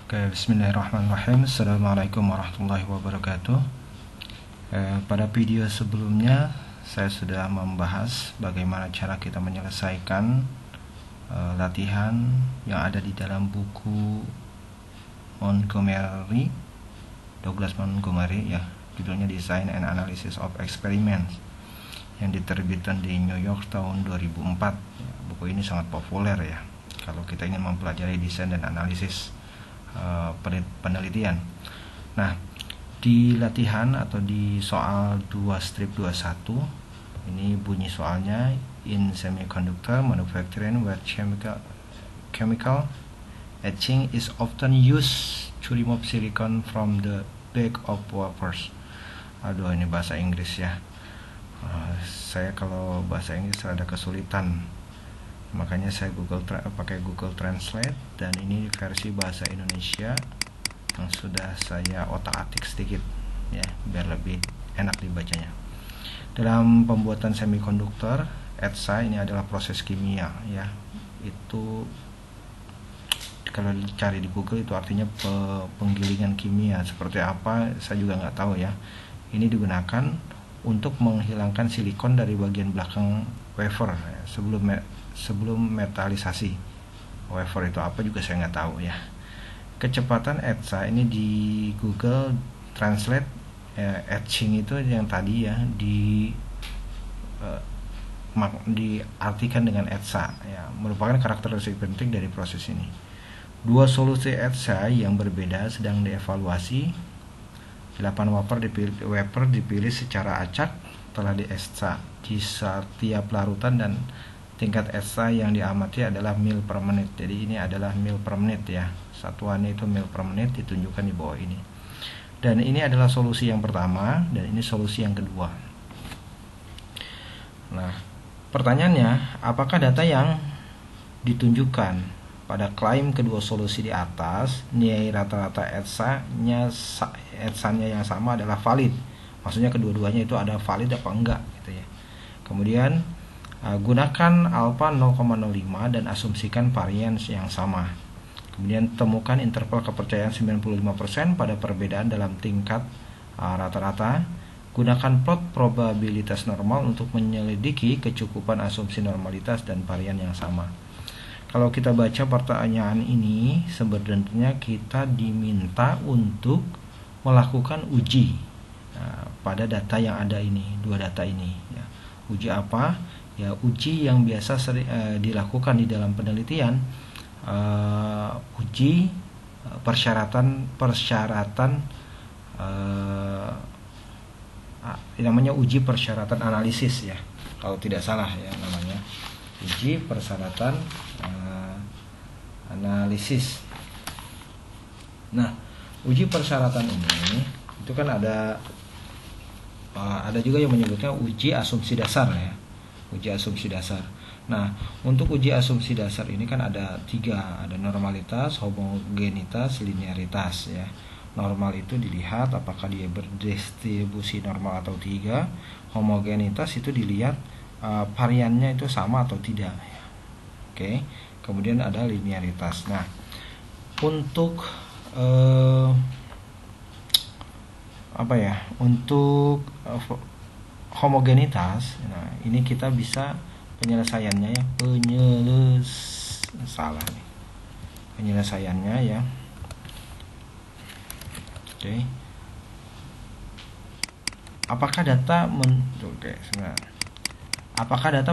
Oke, bismillahirrahmanirrahim. Assalamualaikum warahmatullahi wabarakatuh. Pada video sebelumnya saya sudah membahas bagaimana cara kita menyelesaikan latihan yang ada di dalam buku Douglas Montgomery ya, judulnya Design and Analysis of Experiments, yang diterbitkan di New York tahun 2004. Buku ini sangat populer ya kalau kita ingin mempelajari desain dan analisis penelitian. Nah, di latihan atau di soal 2-21 ini bunyi soalnya, in semiconductor manufacturing where chemical etching is often used to remove silicon from the back of wafers. Aduh, ini bahasa Inggris ya. Saya kalau bahasa Inggris ada kesulitan, makanya saya pakai Google Translate, dan ini versi bahasa Indonesia yang sudah saya otak-atik sedikit ya biar lebih enak dibacanya. Dalam pembuatan semikonduktor, ETSA ini adalah proses kimia ya. Itu kalau dicari di Google itu artinya penggilingan kimia. Seperti apa saya juga nggak tahu ya. Ini digunakan untuk menghilangkan silikon dari bagian belakang wafer ya, sebelum metalisasi. Wafer itu apa juga saya nggak tahu ya. Kecepatan ETSA ini di Google Translate etching itu yang tadi ya diartikan dengan ETSA ya, merupakan karakteristik penting dari proses ini. Dua solusi ETSA yang berbeda sedang dievaluasi. 8 wafer dipilih secara acak telah dietsa di setiap larutan, dan tingkat ETSA yang diamati adalah mil per menit. Jadi ini adalah mil per menit ya, satuannya itu mil per menit, ditunjukkan di bawah ini. Dan ini adalah solusi yang pertama, dan ini solusi yang kedua. Nah, pertanyaannya, apakah data yang ditunjukkan pada klaim kedua solusi di atas, nilai rata-rata ETSA-nya yang sama adalah valid? Maksudnya kedua-duanya itu ada valid apa enggak gitu ya. Kemudian gunakan alfa 0,05 dan asumsikan varians yang sama. Kemudian temukan interval kepercayaan 95% pada perbedaan dalam tingkat rata-rata. Gunakan plot probabilitas normal untuk menyelidiki kecukupan asumsi normalitas dan varian yang sama. Kalau kita baca pertanyaan ini, sebenarnya kita diminta untuk melakukan uji pada data yang ada ini, dua data ini ya. Uji apa? Ya, uji yang biasa dilakukan di dalam penelitian, uji persyaratan namanya uji persyaratan analisis ya, kalau tidak salah ya namanya uji persyaratan analisis. Nah, uji persyaratan ini itu kan ada juga yang menyebutnya uji asumsi dasar ya, uji asumsi dasar. Nah, untuk uji asumsi dasar ini kan ada 3, ada normalitas, homogenitas, linearitas ya. Normal itu dilihat apakah dia berdistribusi normal atau tidak. Homogenitas itu dilihat variannya itu sama atau tidak ya. Oke. Kemudian ada linearitas. Nah, untuk untuk homogenitas, nah ini kita bisa penyelesaiannya ya, penyelesaiannya ya. Oke. Apakah data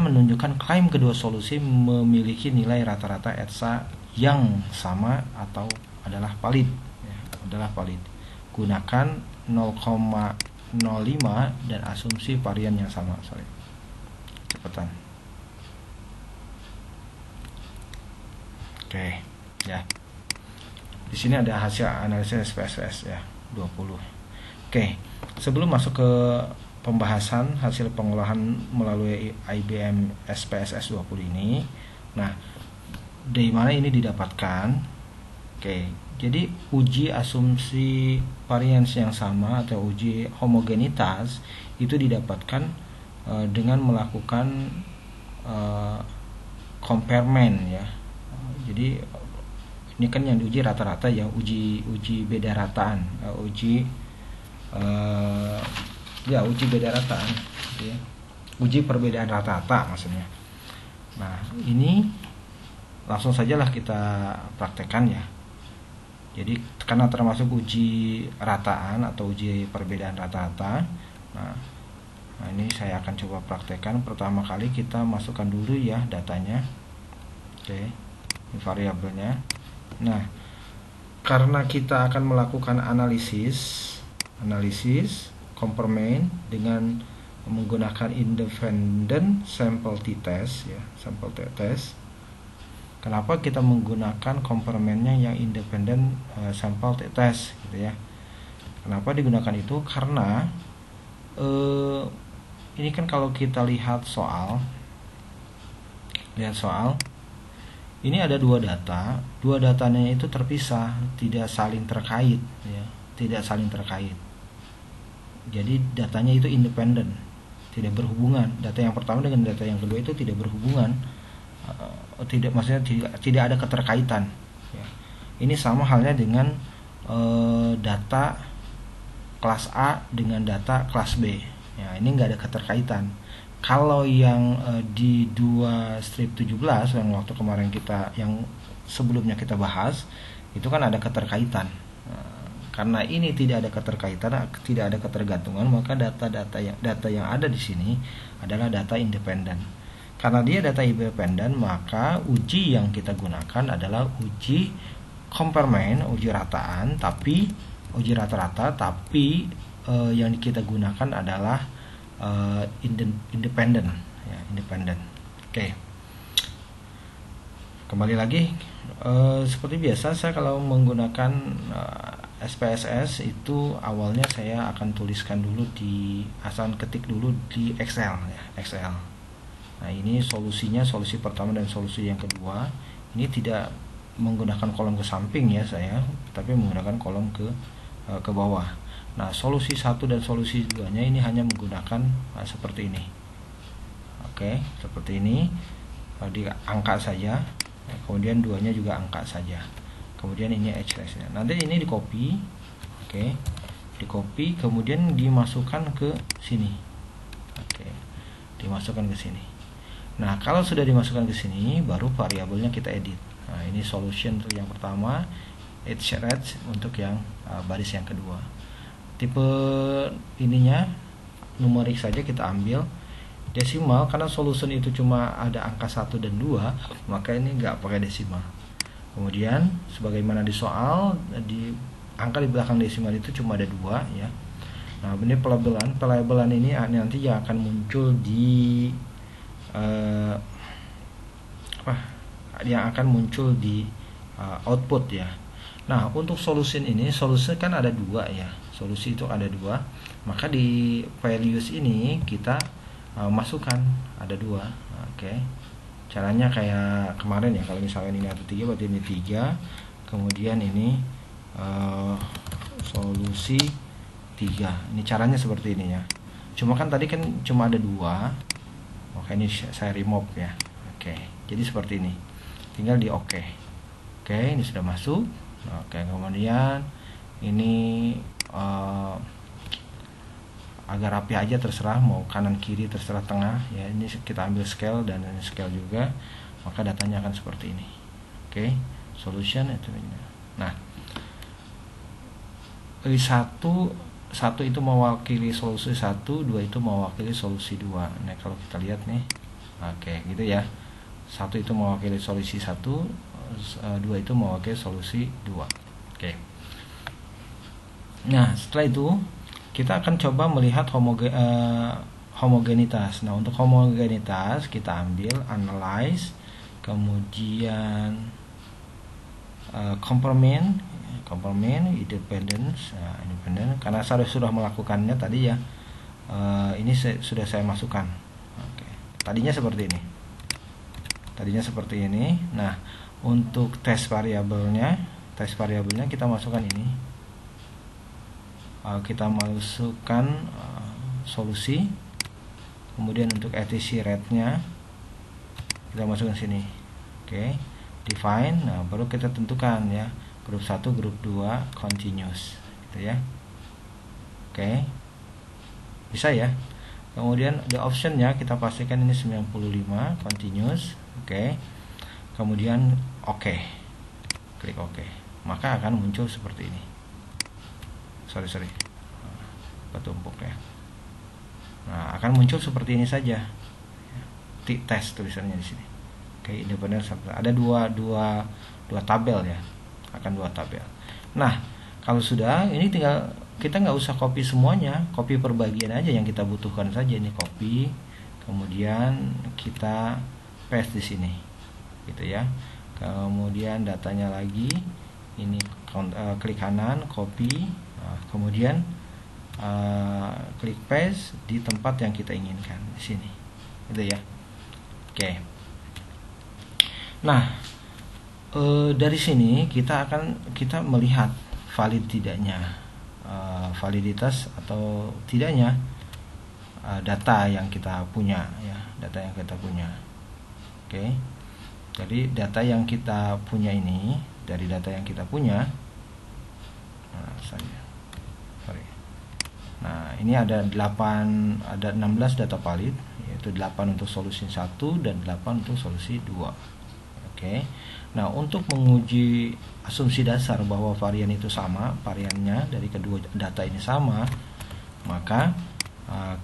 menunjukkan klaim kedua solusi memiliki nilai rata-rata ETSA yang sama atau adalah valid ya, adalah valid. Gunakan 0,05 dan asumsi varian yang sama. Cepetan. Oke, ya. Di sini ada hasil analisis SPSS ya, 20. Oke, sebelum masuk ke pembahasan hasil pengolahan melalui IBM SPSS 20 ini, nah, dari mana ini didapatkan? Oke, jadi uji asumsi varians yang sama atau uji homogenitas itu didapatkan dengan melakukan comparement ya. Jadi Ini kan yang diuji rata-rata ya, uji beda rataan, uji beda rataan, ya. Uji perbedaan rata-rata maksudnya. Nah, ini langsung sajalah kita praktekkan ya. Jadi karena termasuk uji rataan atau uji perbedaan rata-rata. Nah, ini saya akan coba praktekkan. Pertama kali kita masukkan dulu ya datanya. Oke, ini variabelnya. Nah, karena kita akan melakukan analisis complement dengan menggunakan independent sample t-test ya, sample t-test. Kenapa kita menggunakan complementnya yang independent sample t-test gitu ya? Kenapa digunakan itu? Karena ini kan kalau kita lihat soal, ini ada dua datanya itu terpisah, tidak saling terkait ya, jadi datanya itu independen, tidak berhubungan. Data yang pertama dengan data yang kedua itu tidak berhubungan, maksudnya tidak ada keterkaitan ya. Ini sama halnya dengan data kelas A dengan data kelas B ya, ini nggak ada keterkaitan. Kalau yang di 2 strip 17 yang waktu kemarin yang sebelumnya kita bahas, itu kan ada keterkaitan. Karena ini tidak ada keterkaitan, tidak ada ketergantungan, maka data yang ada di sini adalah data independen. Karena dia data independen, maka uji yang kita gunakan adalah uji complement, uji rataan, tapi uji rata-rata, tapi yang kita gunakan adalah independen ya, independen. Oke. Kembali lagi, seperti biasa saya kalau menggunakan SPSS itu awalnya saya akan tuliskan dulu ketik dulu di Excel ya, Excel. Nah, ini solusinya, solusi pertama dan solusi yang kedua. Ini tidak menggunakan kolom ke samping ya saya, tapi menggunakan kolom ke bawah. Nah, solusi 1 dan solusi 2-nya ini hanya menggunakan seperti ini. Oke, seperti ini. Diangkat saja. Kemudian 2-nya juga angkat saja. Kemudian ini HRS-nya. Nanti ini di copy. Oke. Di copy kemudian dimasukkan ke sini. Oke. Dimasukkan ke sini. Nah, kalau sudah dimasukkan ke sini, baru variabelnya kita edit. Nah, ini solution untuk yang pertama, HRS untuk yang baris yang kedua. Tipe ininya numerik saja kita ambil, desimal karena solution itu cuma ada angka 1 dan 2, maka ini nggak pakai desimal. Kemudian sebagaimana di soal, di angka di belakang desimal itu cuma ada 2 ya. Nah, ini pelabelan ini nanti yang akan muncul di yang akan muncul di output ya. Nah, untuk solusi ini, solusi kan ada 2 ya. Solusi itu ada 2, maka di values ini kita masukkan ada 2. Oke. Caranya kayak kemarin ya, kalau misalnya ini ada 3 berarti ini 3. Kemudian ini solusi 3. Ini caranya seperti ini ya. Cuma kan tadi kan cuma ada 2. Oke, ini saya remove ya. Oke. Jadi seperti ini. Tinggal di oke. Oke, ini sudah masuk. Oke, kemudian ini agak rapi aja, terserah mau kanan kiri, terserah tengah ya. Ini kita ambil scale dan ini scale juga, maka datanya akan seperti ini. Oke, solution itu. Nah, satu itu mewakili solusi 1, 2 itu mewakili solusi 2. Nah, kalau kita lihat nih, oke gitu ya. 1 itu mewakili solusi 1, 2 itu mewakili solusi 2. Oke. Nah, setelah itu kita akan coba melihat homogenitas. Nah, untuk homogenitas kita ambil analyze, kemudian complement, independent, karena saya sudah melakukannya tadi ya. Ini sudah saya masukkan. Oke. Tadinya seperti ini. Nah, untuk tes variabelnya kita masukkan ini. Kita masukkan solusi, kemudian untuk ATC rate-nya kita masukkan sini. Oke. define. Nah, baru kita tentukan ya, grup 1, grup 2 continuous gitu ya. Oke. Bisa ya. Kemudian the optionnya kita pastikan ini 95 continuous. Oke. Kemudian oke. Klik oke. Maka akan muncul seperti ini. Sorry. Ketumpuk ya. Nah, akan muncul seperti ini saja. Test tulisannya di sini. Oke, independent sample. Ada dua tabel ya. Akan 2 tabel. Nah, kalau sudah, ini tinggal kita nggak usah copy semuanya, copy per bagian aja yang kita butuhkan saja. Ini copy, kemudian kita paste di sini, gitu ya. Kemudian datanya lagi, ini klik kanan, copy, kemudian klik paste di tempat yang kita inginkan di sini, gitu ya. Oke. Nah, dari sini kita melihat valid tidaknya, validitas atau tidaknya data yang kita punya ya, data yang kita punya. Oke. Jadi data yang kita punya ini, dari data yang kita punya, nah ini ada 16 data valid, yaitu 8 untuk solusi 1 dan 8 untuk solusi 2. Oke. Nah, untuk menguji asumsi dasar bahwa varian itu sama, variannya dari kedua data ini sama, maka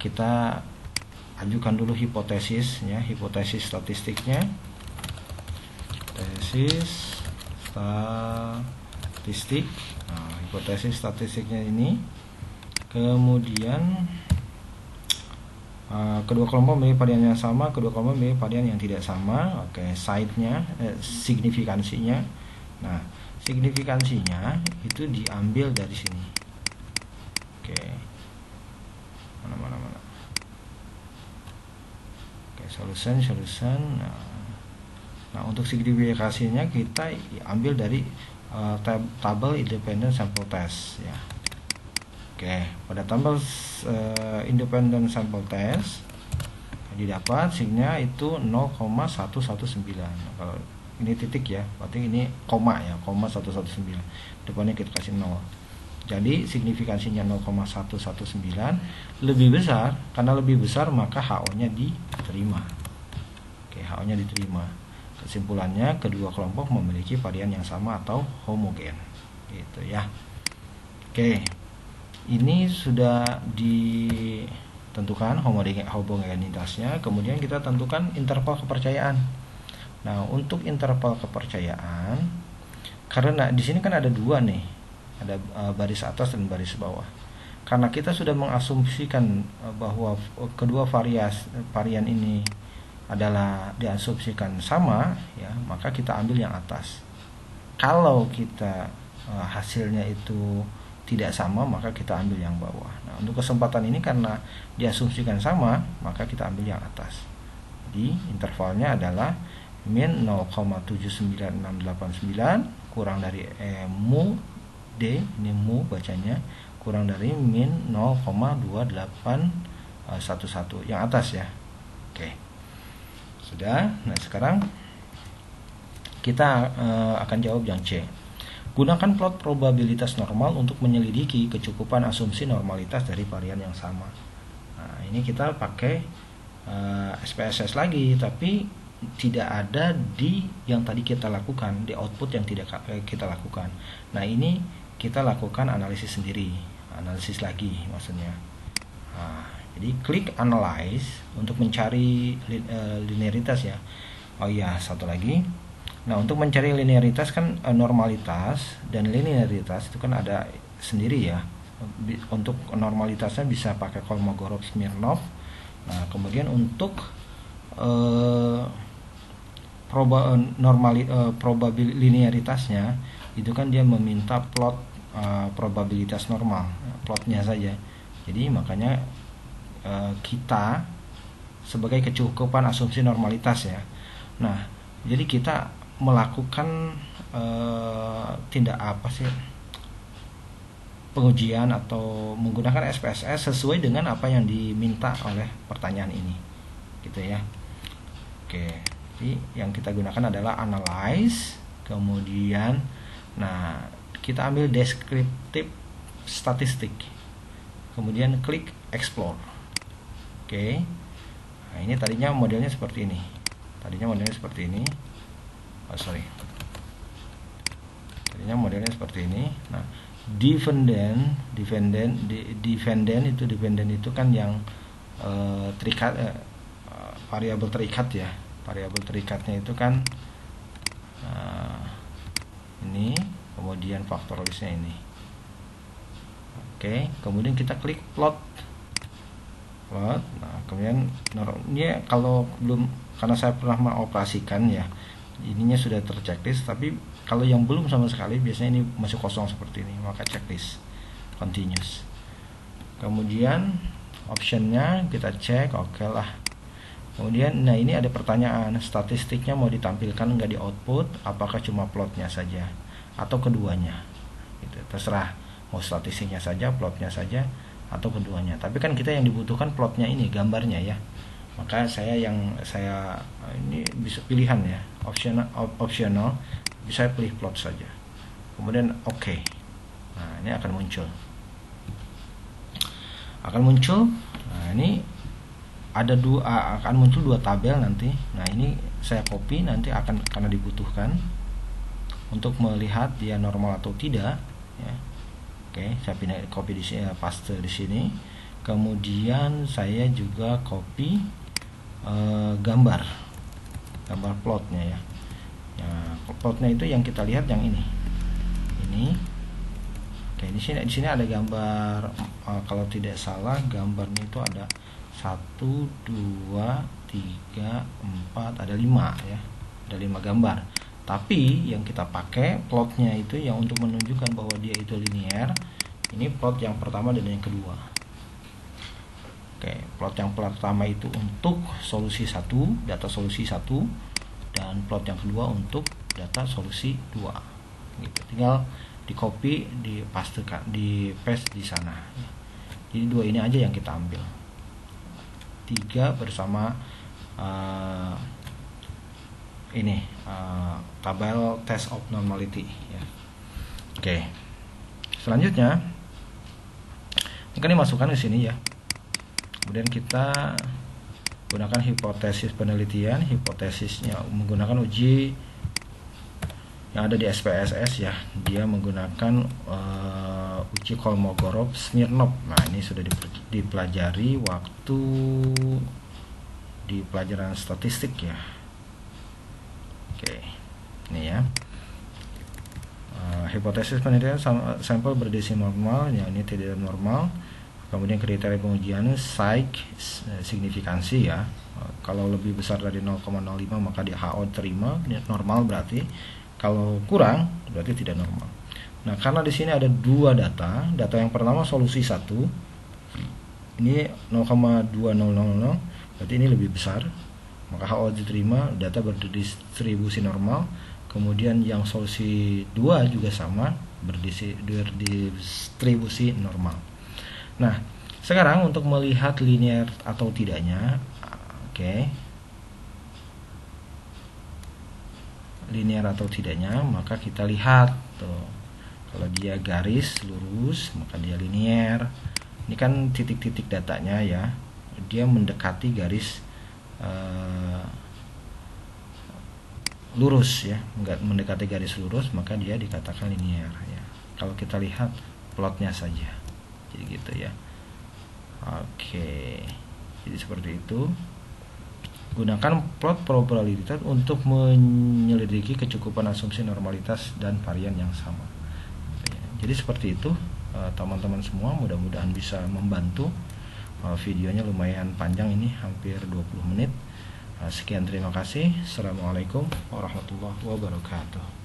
kita ajukan dulu hipotesis ya, hipotesis statistiknya. Hipotesis statistik. Nah, hipotesis statistiknya ini. Kemudian kedua kelompok memilih varian yang sama, kedua kelompok memilih varian yang tidak sama. Oke, signifikansinya. Nah, signifikansinya itu diambil dari sini. Oke. Mana. Oke, solution. Nah, untuk signifikansinya kita ambil dari tabel independent sample test ya. Oke, pada tabel independent sample test didapat signya itu 0,119. Kalau ini titik ya, berarti ini koma ya, 0,119. Depannya kita kasih 0. Jadi signifikansinya 0,119 lebih besar. Karena lebih besar maka HO-nya diterima. Oke, HO-nya diterima. Kesimpulannya kedua kelompok memiliki varian yang sama atau homogen. Gitu ya. Oke. Ini sudah ditentukan homogenitasnya, kemudian kita tentukan interval kepercayaan. Nah, untuk interval kepercayaan, karena di sini kan ada 2 nih, ada baris atas dan baris bawah. Karena kita sudah mengasumsikan bahwa kedua varian ini adalah diasumsikan sama, ya, maka kita ambil yang atas. Kalau kita hasilnya itu tidak sama, maka kita ambil yang bawah. Nah, untuk kesempatan ini karena diasumsikan sama, maka kita ambil yang atas. Jadi intervalnya adalah min 0,79689 kurang dari mu D, ini mu bacanya, kurang dari min 0,2811 yang atas ya. Oke. Sudah. Nah, sekarang kita akan jawab yang C. Gunakan plot probabilitas normal untuk menyelidiki kecukupan asumsi normalitas dari varian yang sama. Nah, ini kita pakai SPSS lagi, tapi tidak ada di yang tadi kita lakukan, di output yang tidak kita lakukan. Nah, ini kita lakukan analisis sendiri, analisis lagi maksudnya. Nah, jadi klik analyze untuk mencari linearitas ya. Oh iya, satu lagi. Nah, untuk mencari linearitas kan normalitas dan linearitas itu kan ada sendiri ya. Untuk normalitasnya bisa pakai Kolmogorov-Smirnov. Nah, kemudian untuk linearitasnya itu kan dia meminta plot probabilitas normal, plotnya saja. Jadi makanya kita sebagai kecukupan asumsi normalitas ya. Nah, jadi kita melakukan pengujian atau menggunakan SPSS sesuai dengan apa yang diminta oleh pertanyaan ini, gitu ya. Oke, Jadi yang kita gunakan adalah analyze, kemudian kita ambil descriptive statistik, kemudian klik explore. Oke. Nah, ini tadinya modelnya seperti ini. Tadinya modelnya seperti ini. Nah, dependent itu kan yang terikat, variabel terikat ya. Variabel terikatnya itu kan ini, kemudian faktor listnya ini. Oke, kemudian kita klik plot. Nah, kemudian ini kalau belum, karena saya pernah mengoperasikan ya, ininya sudah terchecklist, tapi kalau yang belum sama sekali biasanya ini masih kosong seperti ini, maka checklist continuous. Kemudian optionnya kita cek, oke lah. Kemudian ini ada pertanyaan, statistiknya mau ditampilkan nggak di output, apakah cuma plotnya saja atau keduanya, gitu. Terserah, mau statistiknya saja, plotnya saja, atau keduanya. Tapi kan kita yang dibutuhkan plotnya ini, gambarnya ya. Maka ini bisa pilihan ya, optional, bisa pilih plot saja. Kemudian oke. Nah, ini akan muncul. Nah, ini ada akan muncul dua tabel nanti. Nah, ini saya copy, nanti karena dibutuhkan untuk melihat dia normal atau tidak ya. Oke, saya copy di sini, paste di sini. Kemudian saya juga copy gambar plotnya ya. Plotnya itu yang kita lihat yang ini. Oke, di sini ada gambar, kalau tidak salah gambarnya itu ada 1, 2, 3, 4, ada 5 ya. Ada 5 gambar. Tapi yang kita pakai plotnya itu yang untuk menunjukkan bahwa dia itu linear. Ini plot yang pertama dan yang kedua. Oke, plot yang pertama itu untuk solusi 1, data solusi 1, dan plot yang kedua untuk data solusi 2. Gitu. Tinggal di copy, di paste di sana. Jadi dua ini aja yang kita ambil. 3 bersama tabel test of normality ya. Oke. Selanjutnya ini kan dimasukkan ke sini ya. Kemudian kita gunakan hipotesis penelitian. Hipotesisnya menggunakan uji yang ada di SPSS ya. Dia menggunakan uji Kolmogorov-Smirnov. Nah, ini sudah dipelajari waktu di pelajaran statistik ya. Oke, ini ya. Hipotesis penelitian sampel berdesi normal, yang ini tidak normal. Kemudian kriteria pengujiannya signifikansi ya. Kalau lebih besar dari 0,05 maka dia HO terima, normal berarti. Kalau kurang berarti tidak normal. Nah, karena di sini ada dua data yang pertama solusi 1. Ini 0,2000, berarti ini lebih besar. Maka HO diterima, data berdistribusi normal. Kemudian yang solusi 2 juga sama, berdistribusi normal. Nah, sekarang untuk melihat linear atau tidaknya, linear atau tidaknya, maka kita lihat tuh. Kalau dia garis lurus, maka dia linear. Ini kan titik-titik datanya ya. Dia mendekati garis lurus ya, enggak mendekati garis lurus, maka dia dikatakan linear ya. Kalau kita lihat plotnya saja, jadi gitu ya. Oke, jadi seperti itu. Gunakan plot probabilitas untuk menyelidiki kecukupan asumsi normalitas dan varian yang sama. Jadi seperti itu teman-teman semua, mudah-mudahan bisa membantu. Videonya lumayan panjang ini, hampir 20 menit. Sekian, terima kasih. Assalamualaikum warahmatullahi wabarakatuh.